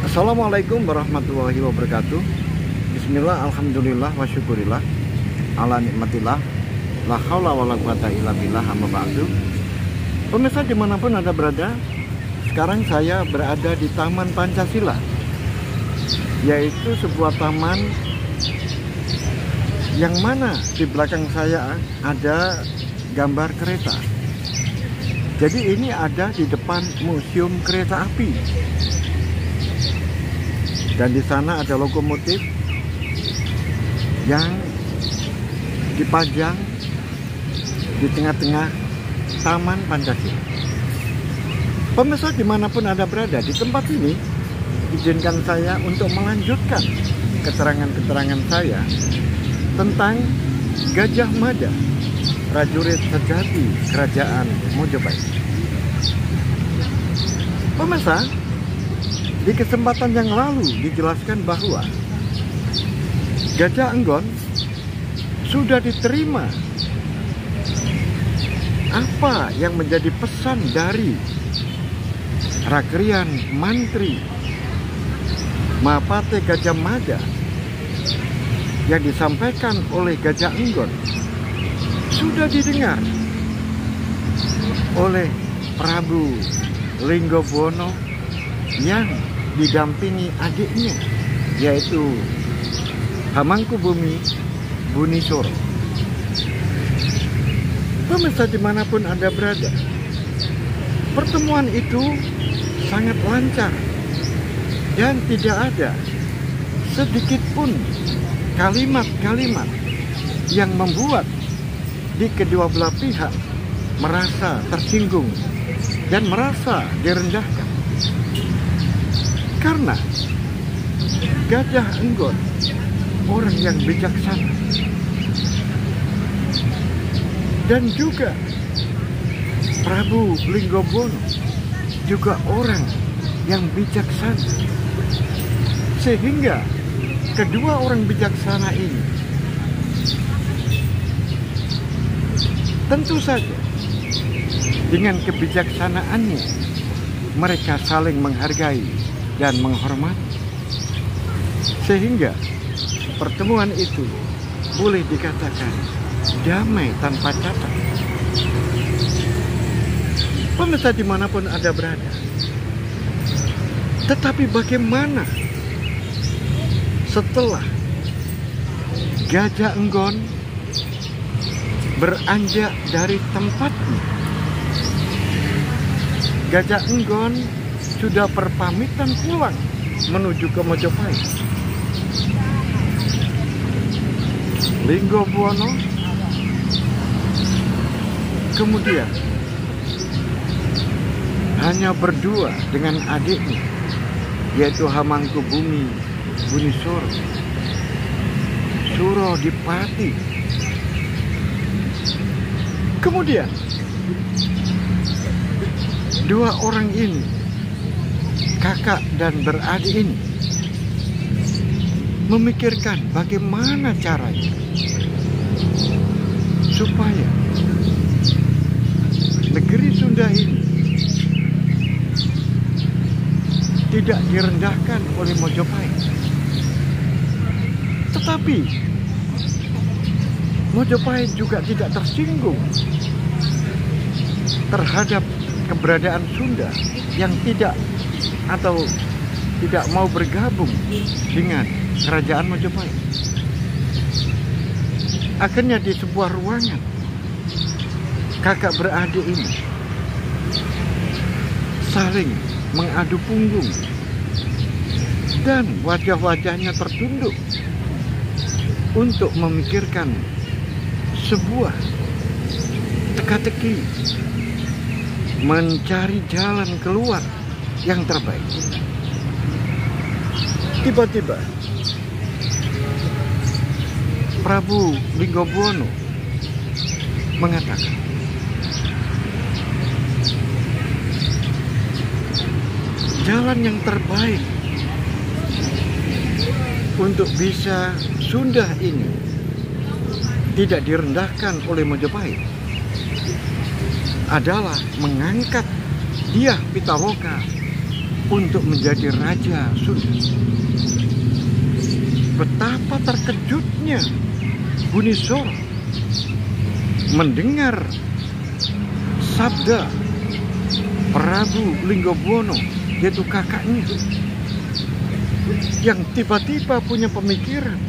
Assalamualaikum warahmatullahi wabarakatuh. Bismillah, alhamdulillah, wa syukurillah ala nikmatillah, la haula wa la quwata illa billah, amma ba'du. Pemirsa dimanapun Anda berada, sekarang saya berada di Taman Pancasila, yaitu sebuah taman yang mana di belakang saya ada gambar kereta. Jadi ini ada di depan Museum Kereta Api. Dan di sana ada lokomotif yang dipajang di tengah-tengah Taman Pancasila. Pemirsa dimanapun Anda berada di tempat ini, izinkan saya untuk melanjutkan keterangan-keterangan saya tentang Gajah Mada, prajurit sejati Kerajaan Mojopahit. Pemirsa, di kesempatan yang lalu dijelaskan bahwa Gajah Enggon sudah diterima apa yang menjadi pesan dari Rakrian Mantri Mapate Gajah Mada yang disampaikan oleh Gajah Enggon sudah didengar oleh Prabu Linggobuwono yang didampingi adiknya, yaitu Hamangkubumi Bunisoro. Pemirsa dimanapun Anda berada, pertemuan itu sangat lancar dan tidak ada sedikit pun kalimat-kalimat yang membuat di kedua belah pihak merasa tersinggung dan merasa direndahkan. Karena Gajah Enggon orang yang bijaksana, dan juga Prabu Linggobuwono juga orang yang bijaksana, sehingga kedua orang bijaksana ini tentu saja dengan kebijaksanaannya mereka saling menghargai dan menghormati, sehingga pertemuan itu boleh dikatakan damai tanpa cacat. Pemirsa dimanapun Anda berada, tetapi bagaimana setelah Gajah Enggon beranjak dari tempatnya? Gajah Enggon sudah berpamitan pulang menuju ke Mojopahit. Linggobuwono kemudian hanya berdua dengan adiknya, yaitu Hamangkubumi Bunisoro, Surodipati. Kemudian dua orang ini, kakak dan beradik ini, memikirkan bagaimana caranya supaya negeri Sunda ini tidak direndahkan oleh Mojopahit, tetapi Mojopahit juga tidak tersinggung terhadap keberadaan Sunda yang tidak mau bergabung dengan Kerajaan Mojopahit. Akhirnya di sebuah ruangan, kakak beradik ini saling mengadu punggung dan wajah-wajahnya tertunduk untuk memikirkan sebuah teka-teki, mencari jalan keluar yang terbaik. Tiba-tiba Prabu Linggobuwono mengatakan, jalan yang terbaik untuk bisa Sunda ini tidak direndahkan oleh Mojopahit adalah mengangkat Dyah Pitaloka untuk menjadi raja Sunda. Betapa terkejutnya Buni Soro mendengar sabda Prabu Linggobuwono, yaitu kakaknya, yang tiba-tiba punya pemikiran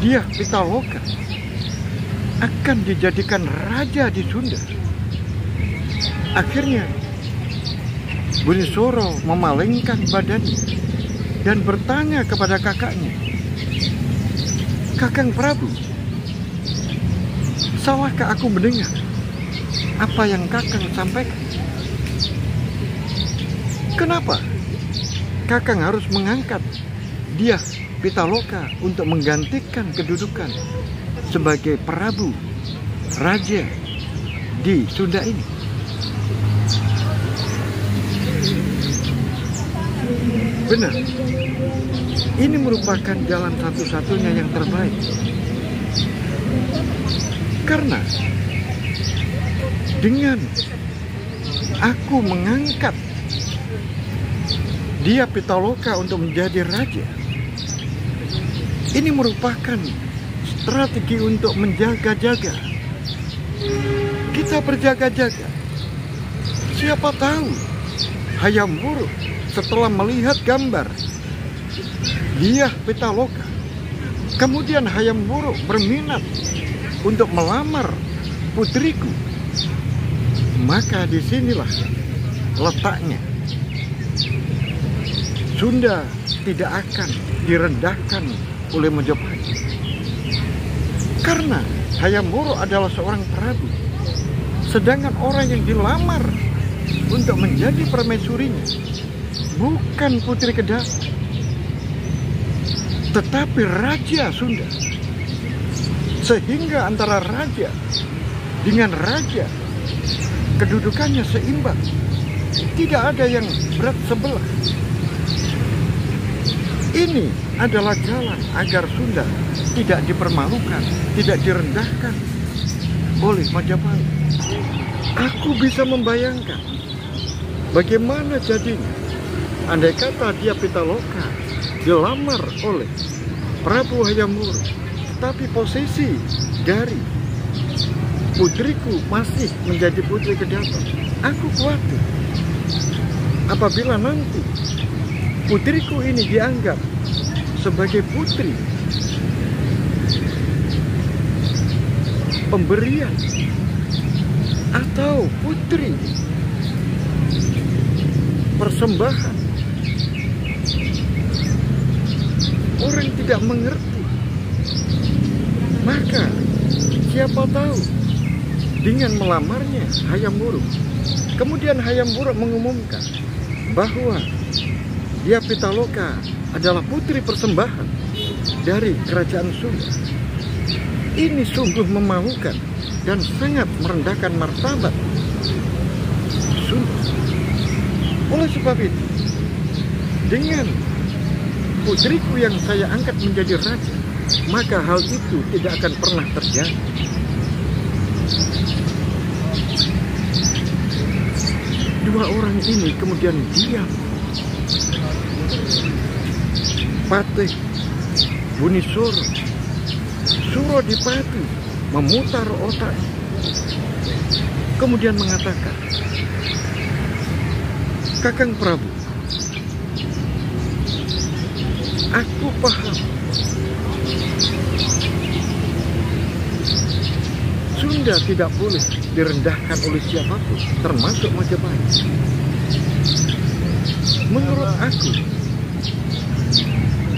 dia Pitaloka akan dijadikan raja di Sunda. Akhirnya Buni Soro memalingkan badannya dan bertanya kepada kakaknya, "Kakang Prabu, salahkah aku mendengar apa yang kakang sampaikan? Kenapa kakang harus mengangkat dia Pitaloka untuk menggantikan kedudukan sebagai Prabu Raja di Sunda ini?" Benar, ini merupakan jalan satu-satunya yang terbaik. Karena dengan aku mengangkat dia Pitaloka untuk menjadi raja, ini merupakan strategi untuk menjaga-jaga. Kita berjaga-jaga. Siapa tahu Hayam Wuruk setelah melihat gambar dia Pitaloka, kemudian Hayam Wuruk berminat untuk melamar putriku, maka disinilah letaknya. Sunda tidak akan direndahkan oleh Majapahit, karena Hayam Wuruk adalah seorang prabu, sedangkan orang yang dilamar untuk menjadi permaisurinya bukan putri Kedasa, tetapi raja Sunda. Sehingga antara raja dengan raja kedudukannya seimbang, tidak ada yang berat sebelah. Ini adalah jalan agar Sunda tidak dipermalukan, tidak direndahkan oleh Majapahit. Aku bisa membayangkan bagaimana jadinya andai kata dia Pitaloka dilamar oleh Prabu Hayam Wuruk, tetapi posisi dari putriku masih menjadi putri Kedasa. Aku khawatir apabila nanti putriku ini dianggap sebagai putri pemberian atau putri persembahan, orang tidak mengerti. Maka siapa tahu dengan melamarnya Hayam Wuruk, kemudian Hayam Wuruk mengumumkan bahwa dia Pitaloka adalah putri persembahan dari kerajaan Sunda. Ini sungguh memalukan dan sangat merendahkan martabat Sunda. Oleh sebab itu, dengan putriku yang saya angkat menjadi raja, maka hal itu tidak akan pernah terjadi. Dua orang ini kemudian diam. Patih Buni Soro, Surodipati memutar otak, kemudian mengatakan, "Kakang Prabu, aku paham Sunda tidak boleh direndahkan oleh siapapun, termasuk Majapahit. Menurut aku,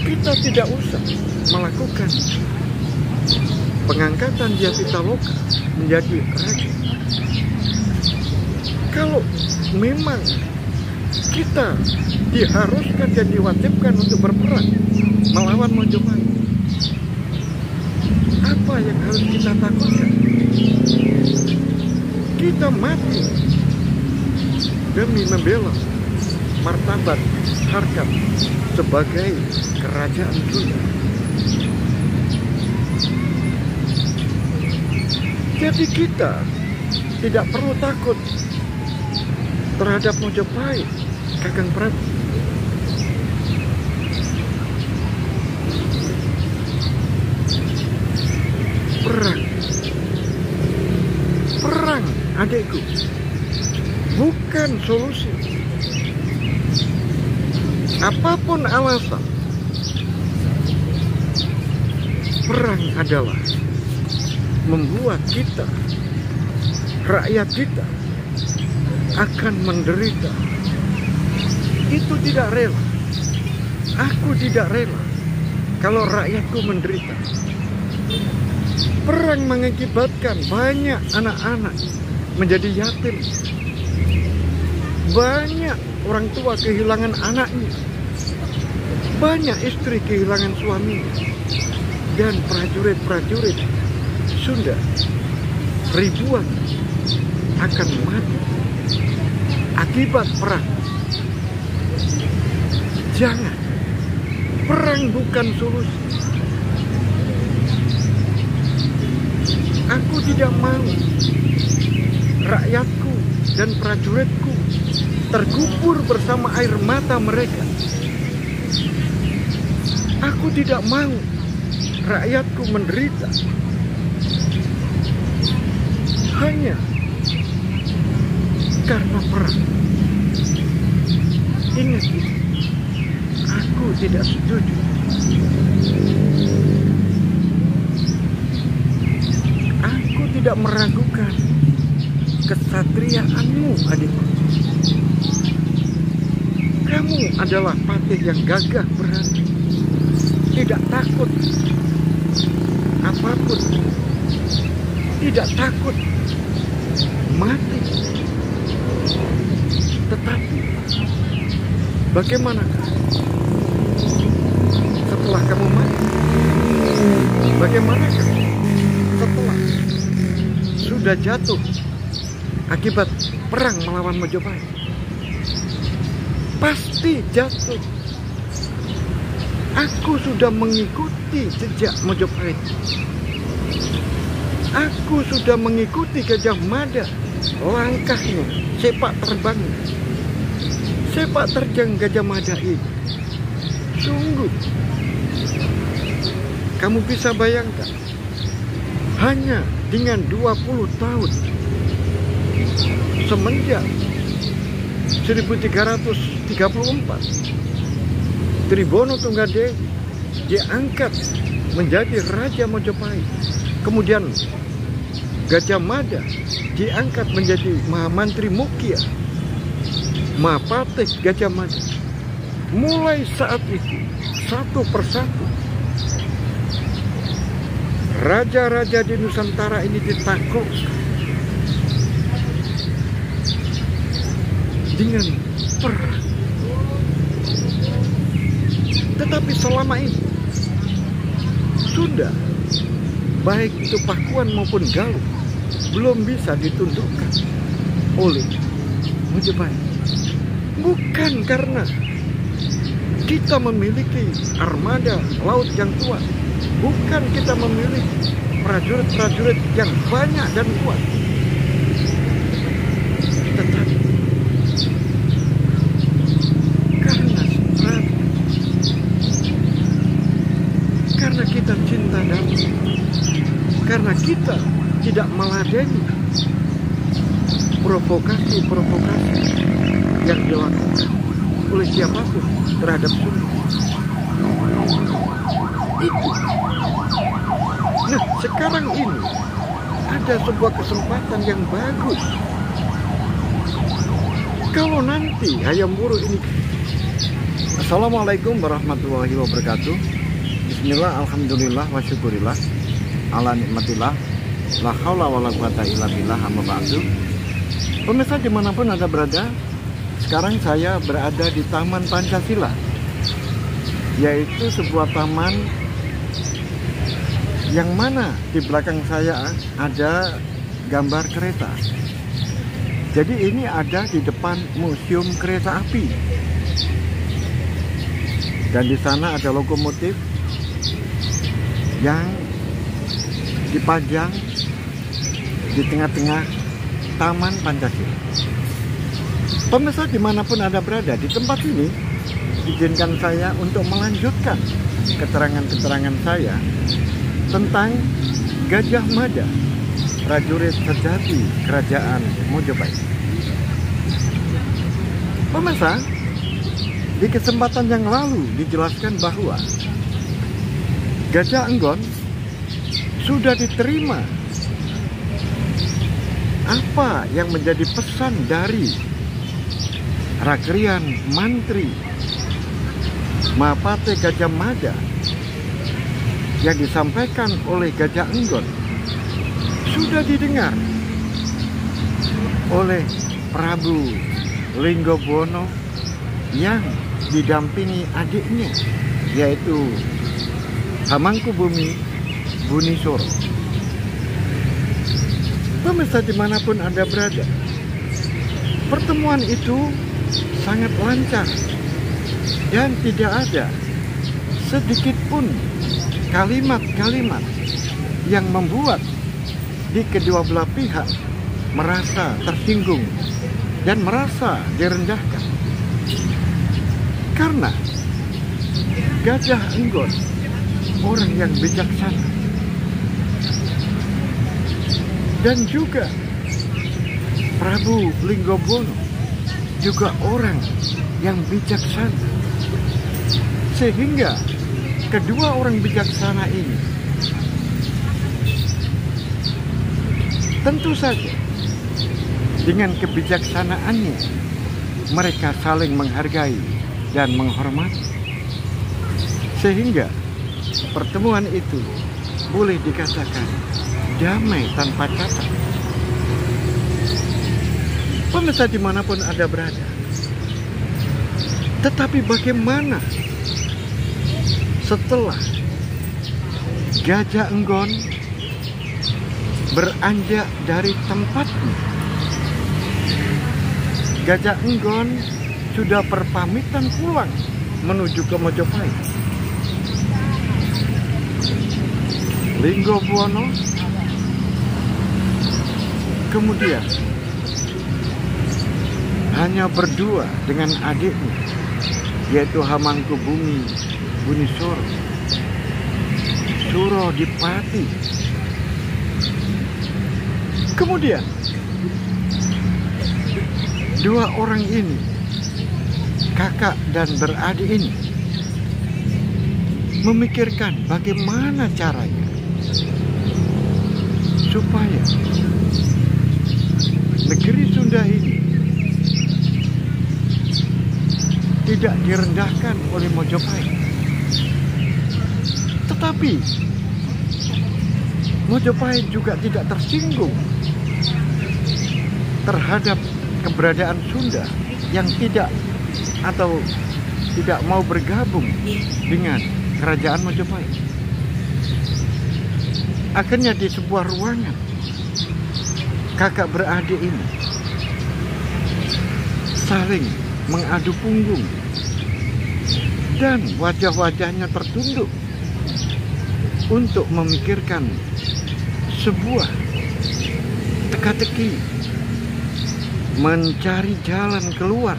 kita tidak usah melakukan pengangkatan dia Pitaloka menjadi raja. Kalau memang kita diharuskan dan diwajibkan untuk berperang melawan Majapahit, apa yang harus kita takutkan? Kita mati demi membela martabat harkat sebagai kerajaan Sunda. Jadi kita tidak perlu takut terhadap Mojopahit, Kakang Prabu. Perang adikku bukan solusi. Apapun alasan, perang adalah membuat kita, rakyat kita, akan menderita. Itu tidak rela. Aku tidak rela kalau rakyatku menderita. Perang mengakibatkan banyak anak-anak menjadi yatim. Banyak orang tua kehilangan anaknya. Banyak istri kehilangan suaminya. Dan prajurit-prajurit Sunda ribuan akan mati akibat perang. Jangan. Perang bukan solusi. Aku tidak mau rakyatku dan prajuritku terkubur bersama air mata mereka. Aku tidak mau rakyatku menderita hanya karena perang. Ingat itu. Aku tidak setuju. Aku tidak meragukan kesatriaanmu, adikku. Kamu adalah patih yang gagah berani, tidak takut apapun, tidak takut mati. Tetapi bagaimanakah setelah kamu mati? Bagaimanakah setelah sudah jatuh akibat perang melawan Mojopahit? Pasti jatuh. Aku sudah mengikuti jejak Mojopahit. Aku sudah mengikuti Gajah Mada, langkahnya, sepak terbangnya. Sepak terjang Gajah Mada ini sungguh, kamu bisa bayangkan, hanya dengan 20 tahun semenjak 1334 Tribunal Tunggadewi diangkat menjadi Raja Mojopahit. Kemudian Gajah Mada diangkat menjadi Mahamantri Mukia, Mahapatih Gajah Mada. Mulai saat itu, satu persatu raja-raja di Nusantara ini ditaklukkan dengan perang. Tetapi selama ini Sunda, baik itu Pakuan maupun Galuh, belum bisa ditundukkan oleh Mojopahit. Bukan karena kita memiliki armada laut yang kuat, bukan kita memiliki prajurit-prajurit yang banyak dan kuat, tetapi karena kita cinta damai, karena kita tidak meladeni provokasi-provokasi yang dilakukan oleh siapapun terhadap Sunda. Itu. Nah, sekarang ini ada sebuah kesempatan yang bagus. Kalau nanti Hayam Wuruk ini. Assalamualaikum warahmatullahi wabarakatuh. Bismillah, alhamdulillah, wa syukurillah, ala nikmatillah, la haula wa la quwata illa billah, amma ba'du. Pemirsa dimanapun Anda berada, sekarang saya berada di Taman Pancasila, yaitu sebuah taman yang mana di belakang saya ada gambar kereta. Jadi ini ada di depan Museum Kereta Api, dan di sana ada lokomotif yang dipajang di tengah-tengah Taman Pancasila. Pemirsa dimanapun Anda berada, di tempat ini izinkan saya untuk melanjutkan keterangan-keterangan saya tentang Gajah Mada, prajurit sejati kerajaan Mojopahit. Pemirsa, di kesempatan yang lalu dijelaskan bahwa Gajah Enggon sudah diterima apa yang menjadi pesan dari Rakrian Mantri Mahapate Gajah Mada yang disampaikan oleh Gajah Enggon sudah didengar oleh Prabu Linggobuwono yang didampingi adiknya, yaitu Hamangkubumi Bunisoro. Pemirsa dimanapun Anda berada, pertemuan itu sangat lancar dan tidak ada sedikit pun kalimat-kalimat yang membuat di kedua belah pihak merasa tersinggung dan merasa direndahkan. Karena Gajah Enggon orang yang bijaksana, dan juga Prabu Linggobuwono juga orang yang bijaksana, sehingga kedua orang bijaksana ini tentu saja dengan kebijaksanaannya mereka saling menghargai dan menghormati, sehingga pertemuan itu boleh dikatakan damai tanpa cacat. Pemirsa dimanapun Anda berada, tetapi bagaimana setelah Gajah Enggon beranjak dari tempatnya? Gajah Enggon sudah berpamitan pulang menuju ke Mojopahit. Linggobuwono kemudian hanya berdua dengan adiknya, yaitu Hamangkubumi Bunisoro, Surodipati. Kemudian dua orang ini, kakak dan beradik ini, memikirkan bagaimana caranya supaya negeri Sunda ini tidak direndahkan oleh Mojopahit, tetapi Mojopahit juga tidak tersinggung terhadap keberadaan Sunda yang tidak mau bergabung dengan kerajaan Mojopahit. Akhirnya di sebuah ruangan, kakak beradik ini saling mengadu punggung dan wajah-wajahnya tertunduk untuk memikirkan sebuah teka-teki, mencari jalan keluar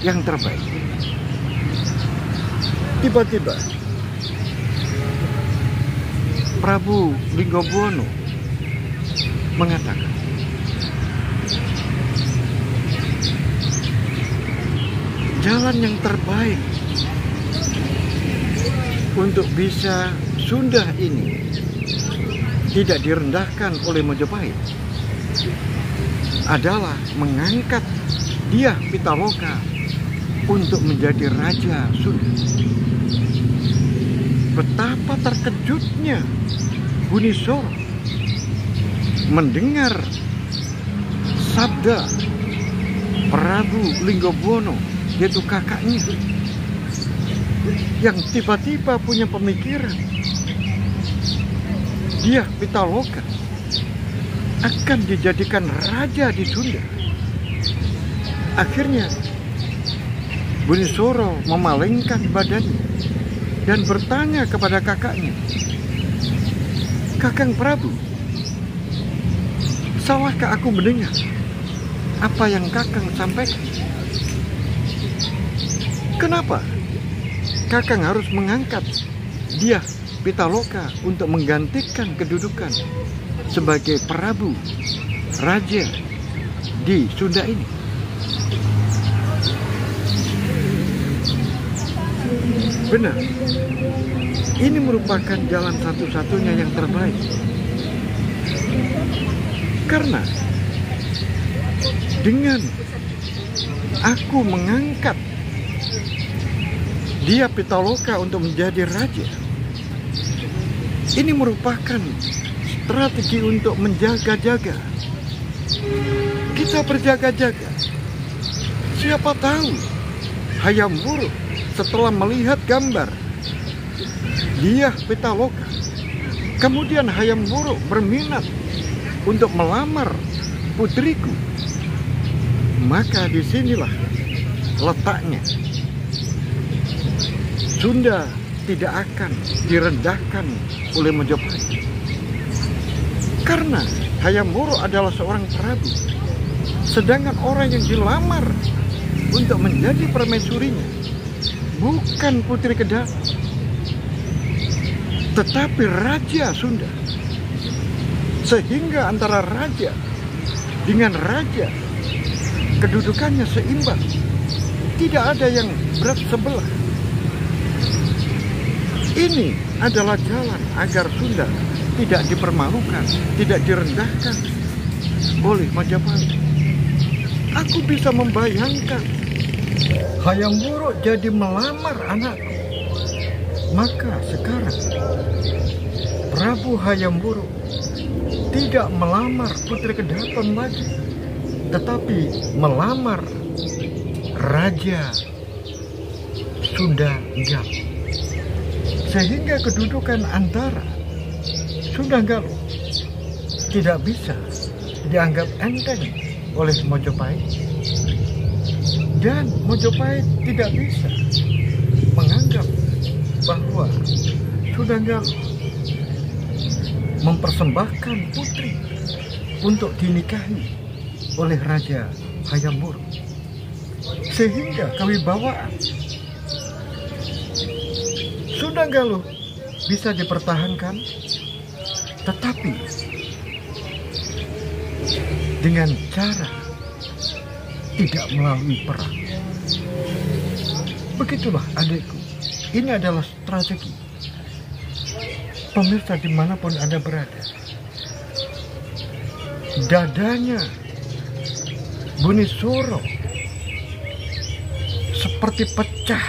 yang terbaik. Tiba-tiba Prabu Linggobuwono mengatakan, jalan yang terbaik untuk bisa Sunda ini tidak direndahkan oleh Mojopahit adalah mengangkat Dyah Pitaloka untuk menjadi Raja Sunda. Betapa terkejutnya Bunisoro mendengar sabda Prabu Linggobuwono, yaitu kakaknya, yang tiba-tiba punya pemikiran Dyah Pitaloka akan dijadikan raja di Sunda. Akhirnya Bunisoro memalingkan badannya dan bertanya kepada kakaknya, "Kakang Prabu, salahkah aku mendengar apa yang kakang sampaikan?" Kenapa Kakang harus mengangkat dia Pitaloka untuk menggantikan kedudukan sebagai Prabu Raja di Sunda ini? Benar, ini merupakan jalan satu-satunya yang terbaik. Karena dengan aku mengangkat dia Pitaloka untuk menjadi raja, ini merupakan strategi untuk menjaga-jaga. Kita berjaga-jaga. Siapa tahu Hayam Wuruk setelah melihat gambar dia Pitaloka, kemudian Hayam Wuruk berminat untuk melamar putriku, maka disinilah letaknya. Sunda tidak akan direndahkan oleh Majapahit, karena Hayam Wuruk adalah seorang prabu, sedangkan orang yang dilamar untuk menjadi permaisurinya bukan Putri Kedaton, tetapi Raja Sunda. Sehingga antara raja dengan raja kedudukannya seimbang, tidak ada yang berat sebelah. Ini adalah jalan agar Sunda tidak dipermalukan, tidak direndahkan oleh Majapahit. Aku bisa membayangkan Hayam Wuruk jadi melamar anakku. Maka sekarang Prabu Hayam Wuruk tidak melamar Putri Kedaton lagi, tetapi melamar Raja Sunda Galuh. Sehingga kedudukan antara Sunda Galuh tidak bisa dianggap enteng oleh Majapahit, dan Majapahit tidak bisa menganggap bahwa Sunda Galuh mempersembahkan putri untuk dinikahi oleh Raja Hayam Wuruk. Sehingga kewibawaan Sunda Galuh bisa dipertahankan, tetapi dengan cara tidak melalui perang. Begitulah adikku, ini adalah strategi. Pemirsa dimanapun Anda berada, dadanya Buni Suro seperti pecah,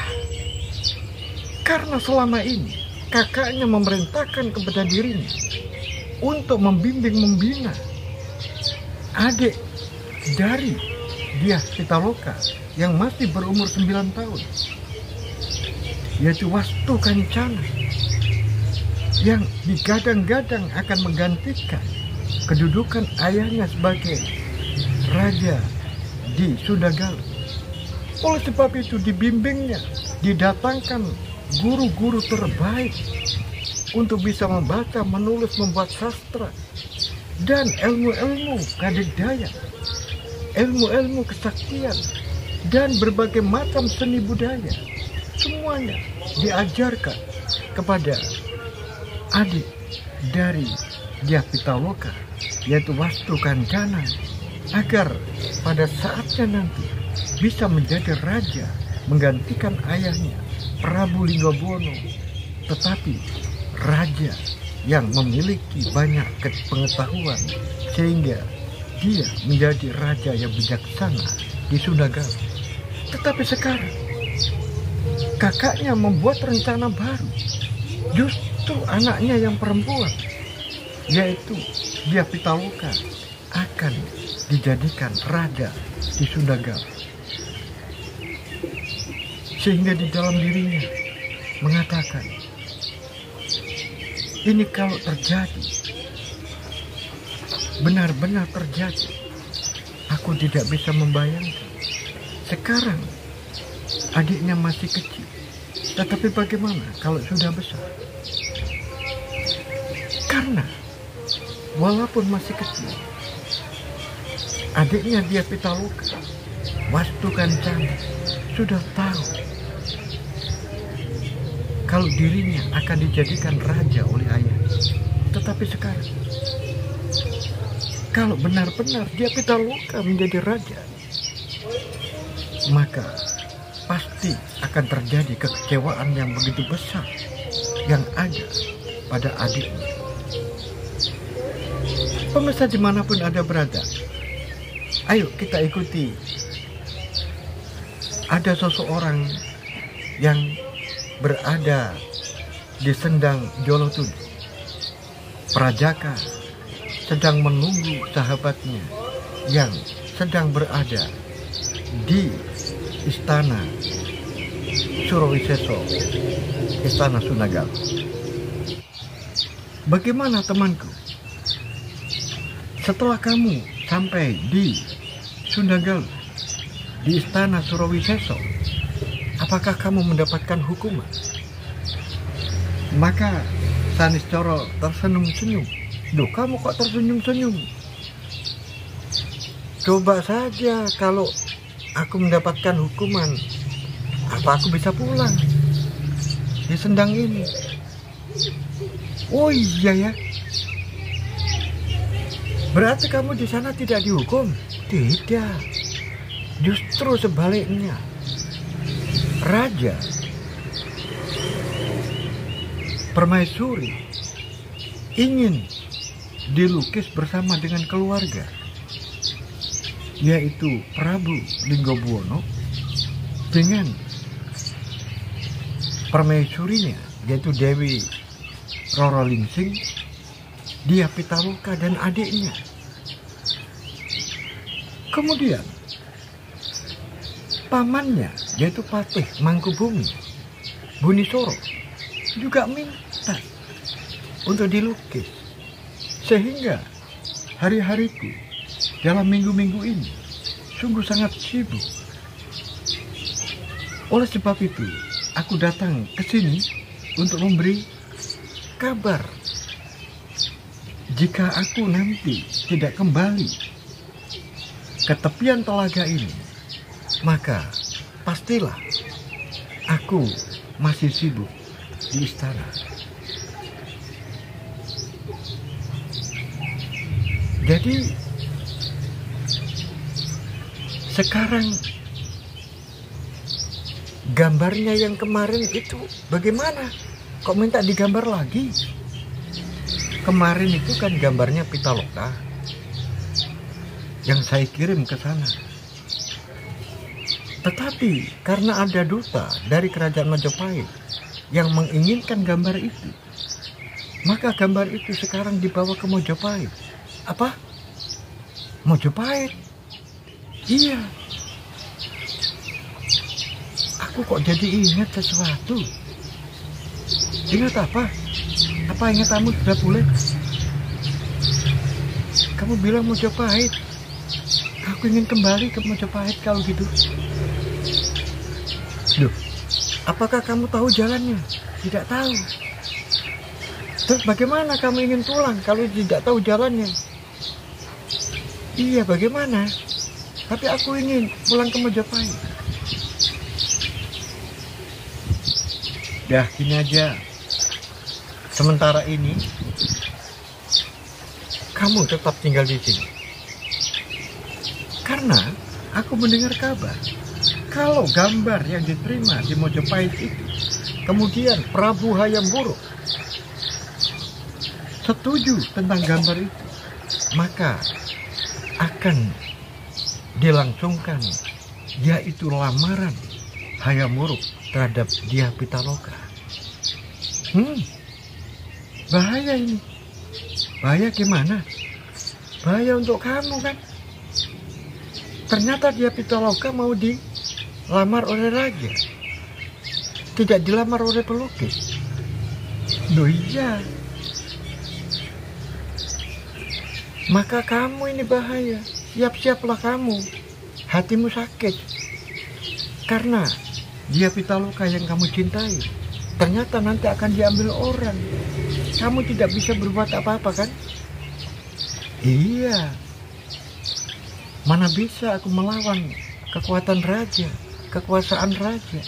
karena selama ini kakaknya memerintahkan kepada dirinya untuk membimbing membina adik dari dia Pitaloka yang masih berumur 9 tahun, yaitu Wastu Kancana, yang digadang-gadang akan menggantikan kedudukan ayahnya sebagai raja di Sunda Galuh. Oleh sebab itu dibimbingnya, didatangkan guru-guru terbaik untuk bisa membaca, menulis, membuat sastra, dan ilmu-ilmu kadegdaya, ilmu-ilmu kesaktian, dan berbagai macam seni budaya. Semuanya diajarkan kepada adik dari dia Pitaloka, yaitu Wastu Kancana, agar pada saatnya nanti bisa menjadi raja menggantikan ayahnya Prabu Linggabuana, tetapi raja yang memiliki banyak pengetahuan sehingga dia menjadi raja yang bijaksana di Sunda Galuh. Tetapi sekarang kakaknya membuat rencana baru, justru anaknya yang perempuan, yaitu dia Pitaloka, akan dijadikan raja di Sunda Galuh. Sehingga di dalam dirinya mengatakan, ini kalau terjadi, benar-benar terjadi, aku tidak bisa membayangkan. Sekarang adiknya masih kecil, tetapi bagaimana kalau sudah besar? Karena walaupun masih kecil, adiknya dia Pitaloka, Wastu Kancana, sudah tahu kalau dirinya akan dijadikan raja oleh ayahnya. Tetapi sekarang, kalau benar-benar dia Pitaloka menjadi raja, maka pasti akan terjadi kekecewaan yang begitu besar yang ada pada adiknya. Pemirsa dimanapun Anda berada, ayo kita ikuti. Ada seseorang yang berada di Sendang Jolotundo. Prajaka sedang menunggu sahabatnya yang sedang berada di Istana Surawiseso, Istana Sunagala. Bagaimana temanku? Setelah kamu sampai di Sunagala, di Istana Surawiseso, apakah kamu mendapatkan hukuman? Maka Saniscoro tersenyum-senyum. Duh, kamu kok tersenyum-senyum? Coba saja kalau aku mendapatkan hukuman, apa aku bisa pulang di Sendang ini? Oh iya ya. Berarti kamu di sana tidak dihukum? Tidak. Justru sebaliknya. Raja Permaisuri ingin dilukis bersama dengan keluarga, yaitu Prabu Linggobuwono dengan permaisurinya, yaitu Dewi Roro Lingsing, Dia Pitaloka dan adiknya. Kemudian pamannya, yaitu Patih Mangkubumi Bunisoro, juga minta untuk dilukis. Sehingga hari-hariku dalam minggu-minggu ini sungguh sangat sibuk. Oleh sebab itu, aku datang ke sini untuk memberi kabar. Jika aku nanti tidak kembali ke tepian telaga ini, maka pastilah aku masih sibuk di istana. Jadi sekarang gambarnya yang kemarin itu bagaimana? Kok minta digambar lagi? Kemarin itu kan gambarnya Pitaloka yang saya kirim ke sana. Tetapi karena ada duta dari kerajaan Majapahit yang menginginkan gambar itu, maka gambar itu sekarang dibawa ke Majapahit. Apa? Majapahit? Iya. Aku kok jadi ingat sesuatu. Ingat apa? Apa ingat kamu sudah pulih? Kamu bilang Majapahit. Aku ingin kembali ke Majapahit kalau gitu. Loh, apakah kamu tahu jalannya? Tidak tahu. Terus bagaimana kamu ingin pulang kalau tidak tahu jalannya? Iya, bagaimana? Tapi aku ingin pulang ke Majapahit. Dah, gini aja. Sementara ini, kamu tetap tinggal di sini. Karena aku mendengar kabar, kalau gambar yang diterima di Majapahit itu, kemudian Prabu Hayam Wuruk setuju tentang gambar itu, maka akan dilangsungkan, yaitu lamaran Hayam Wuruk terhadap Dia Pitaloka. Bahaya ini. Bahaya gimana? Bahaya untuk kamu kan? Ternyata Dia Pitaloka mau dilamar oleh raja, tidak dilamar oleh pelukis. Loh iya. Maka kamu ini bahaya. Siap-siaplah kamu. Hatimu sakit. Karena Dia Pitaloka yang kamu cintai, ternyata nanti akan diambil orang. Kamu tidak bisa berbuat apa-apa kan? Iya. Mana bisa aku melawan kekuatan raja, kekuasaan raja.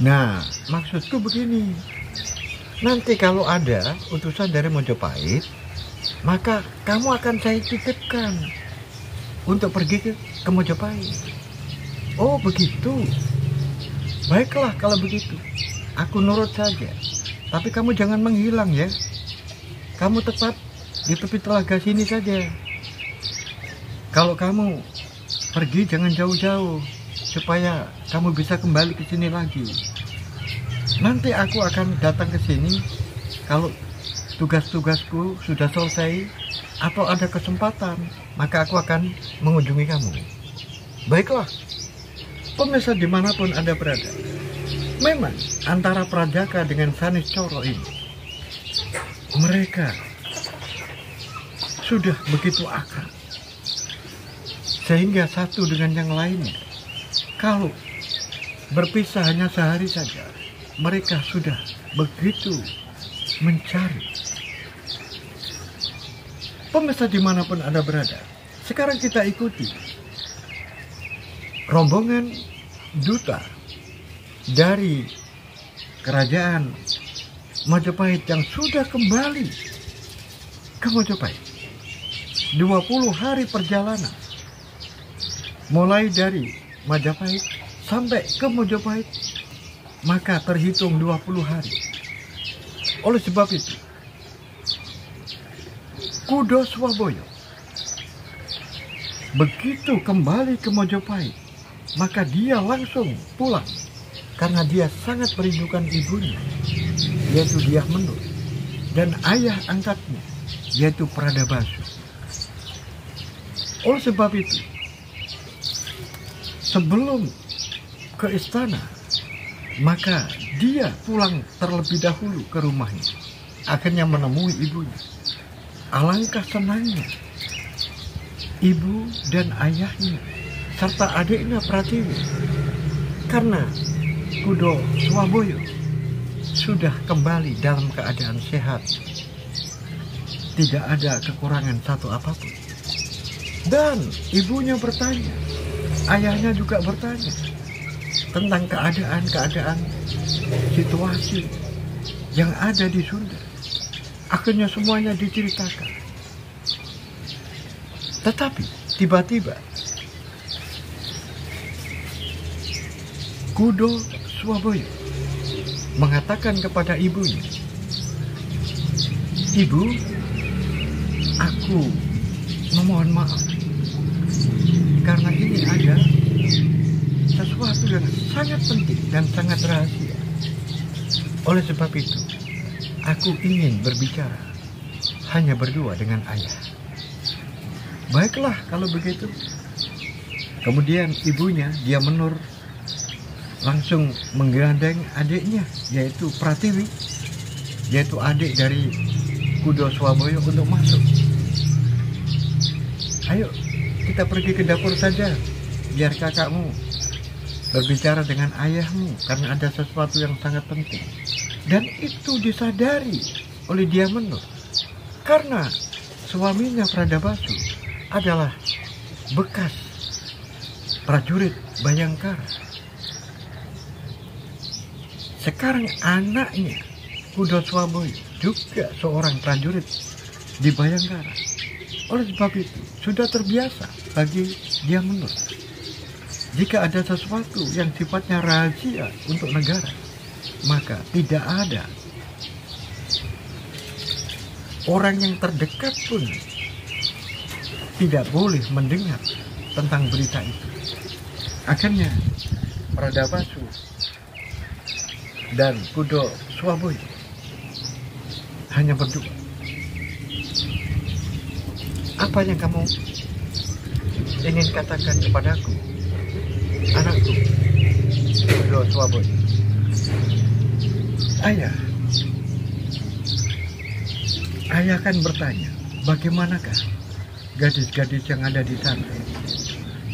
Nah, maksudku begini. Nanti kalau ada utusan dari Mojopahit, maka kamu akan saya titipkan untuk pergi ke Mojopahit. Oh begitu. Baiklah kalau begitu. Aku nurut saja. Tapi kamu jangan menghilang ya. Kamu tetap di tepi telaga sini saja. Kalau kamu pergi jangan jauh-jauh, supaya kamu bisa kembali ke sini lagi. Nanti aku akan datang ke sini kalau tugas-tugasku sudah selesai atau ada kesempatan, maka aku akan mengunjungi kamu. Baiklah, pemirsa dimanapun Anda berada, memang antara Prajaka dengan Sanis Coro ini, mereka sudah begitu akrab, sehingga satu dengan yang lainnya, kalau berpisah hanya sehari saja, mereka sudah begitu mencari. Pemirsa dimanapun Anda berada, sekarang kita ikuti rombongan duta dari kerajaan Majapahit yang sudah kembali ke Majapahit. 20 hari perjalanan, mulai dari Majapahit sampai ke Majapahit, maka terhitung 20 hari. Oleh sebab itu, Kudo Swaboyo begitu kembali ke Majapahit, maka dia langsung pulang karena dia sangat merindukan ibunya, yaitu Dyah Menur, dan ayah angkatnya, yaitu Pradabasu. Oleh sebab itu, sebelum ke istana, maka dia pulang terlebih dahulu ke rumahnya, akhirnya menemui ibunya. Alangkah senangnya ibu dan ayahnya serta adiknya Pratiwi, karena Kudo Swaboyo sudah kembali dalam keadaan sehat, tidak ada kekurangan satu apapun. Dan ibunya bertanya, ayahnya juga bertanya tentang keadaan situasi yang ada di Sunda. Akhirnya semuanya diceritakan. Tetapi tiba-tiba Kudo Swaboyo mengatakan kepada ibunya, "Ibu, aku memohon maaf karena ini ada sesuatu yang sangat penting dan sangat rahasia. Oleh sebab itu, aku ingin berbicara hanya berdua dengan ayah." Baiklah kalau begitu. Kemudian ibunya, Dyah Menur, langsung menggandeng adiknya, yaitu Pratiwi, yaitu adik dari Kudo Swaboyo, untuk masuk. "Ayo kita pergi ke dapur saja, biar kakakmu berbicara dengan ayahmu karena ada sesuatu yang sangat penting." Dan itu disadari oleh Dyah Menur karena suaminya Pradabasu adalah bekas prajurit Bayangkara. Sekarang anaknya Kudo Swaboyo juga seorang prajurit di Bayangkara. Oleh sebab itu sudah terbiasa bagi Dyah Menur, jika ada sesuatu yang sifatnya rahasia untuk negara, maka tidak ada orang yang terdekat pun tidak boleh mendengar tentang berita itu. Akhirnya Pradabasu dan Kudo Swaboyo hanya berdua. "Apa yang kamu ingin katakan kepadaku, anakku Kudo Swaboyo?" Ayah kan bertanya, bagaimanakah gadis-gadis yang ada di sana?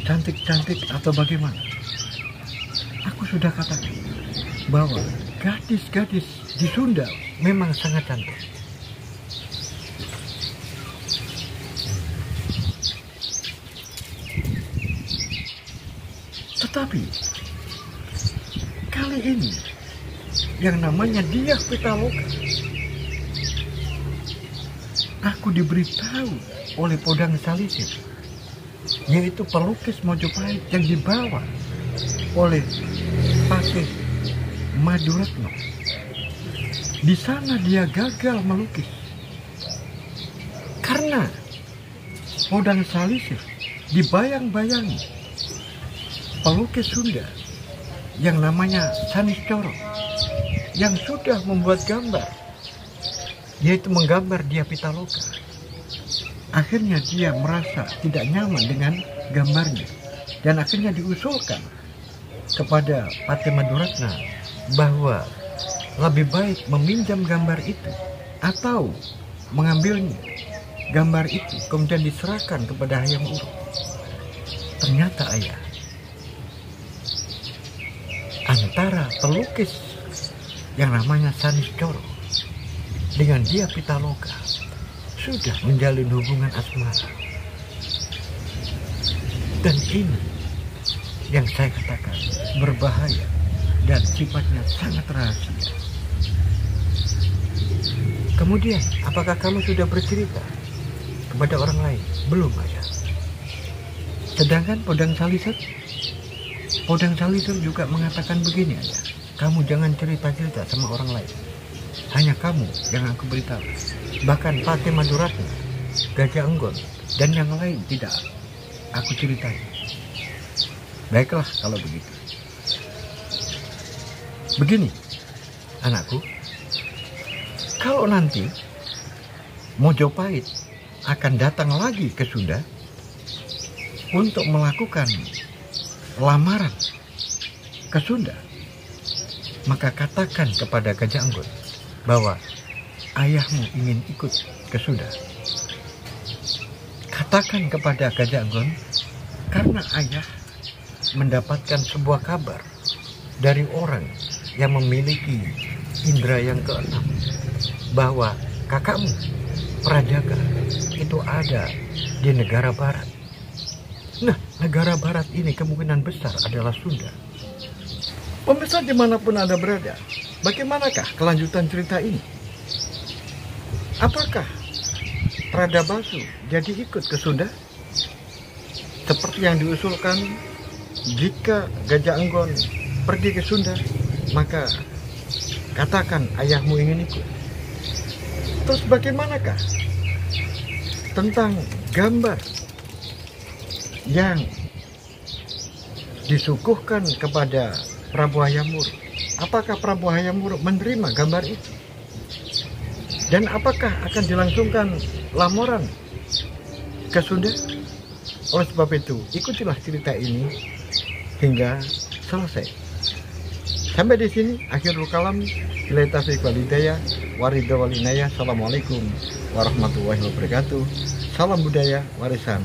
Cantik-cantik atau bagaimana? Aku sudah katakan bahwa gadis-gadis di Sunda memang sangat cantik. Tetapi kali ini yang namanya Dyah Pitaloka. Aku diberitahu oleh Podang Salisir, yaitu pelukis Mojopahit yang dibawa oleh Patih Maduratno. Di sana dia gagal melukis karena Podang Salisir dibayang-bayangi pelukis Sunda yang namanya Sanis Coro yang sudah membuat gambar, yaitu menggambar Dyah Pitaloka. Akhirnya dia merasa tidak nyaman dengan gambarnya dan akhirnya diusulkan kepada Patih Maduratna bahwa lebih baik meminjam gambar itu atau mengambilnya gambar itu kemudian diserahkan kepada Hayam Wuruk. Ternyata ayah, antara pelukis yang namanya Sanis Coro dengan Dyah Pitaloka sudah menjalin hubungan asmara. Dan ini yang saya katakan berbahaya dan sifatnya sangat rahasia. Kemudian, apakah kamu sudah bercerita kepada orang lain? Belum, ayah. Sedangkan Podang Salisir juga mengatakan begini, ayah. Kamu jangan cerita-cerita sama orang lain. Hanya kamu yang aku beritahu. Bahkan Patih Maduratna, Gajah Enggon, dan yang lain tidak aku ceritai. Baiklah kalau begitu. Begini, anakku. Kalau nanti Mojopahit akan datang lagi ke Sunda untuk melakukan lamaran ke Sunda, maka katakan kepada Gajah Enggon bahwa ayahmu ingin ikut ke Sunda. Katakan kepada Gajah Enggon, karena ayah mendapatkan sebuah kabar dari orang yang memiliki indera yang keenam bahwa kakakmu Prajaga itu ada di negara barat. Nah, negara barat ini kemungkinan besar adalah Sunda. Pemirsa dimanapun Anda berada, bagaimanakah kelanjutan cerita ini? Apakah Pradabasu jadi ikut ke Sunda? Seperti yang diusulkan, jika Gajah Enggon pergi ke Sunda, maka katakan ayahmu ingin ikut. Terus bagaimanakah tentang gambar yang disuguhkan kepada Prabu Hayam Wuruk? Apakah Prabu Hayam Wuruk menerima gambar itu? Dan apakah akan dilangsungkan lamaran ke Sunda? Oleh sebab itu, ikutilah cerita ini hingga selesai. Sampai di sini akhirul kalam. Billahi taufiq wal hidayah. Waridha wal inayah. Assalamualaikum warahmatullahi wabarakatuh. Salam budaya warisan.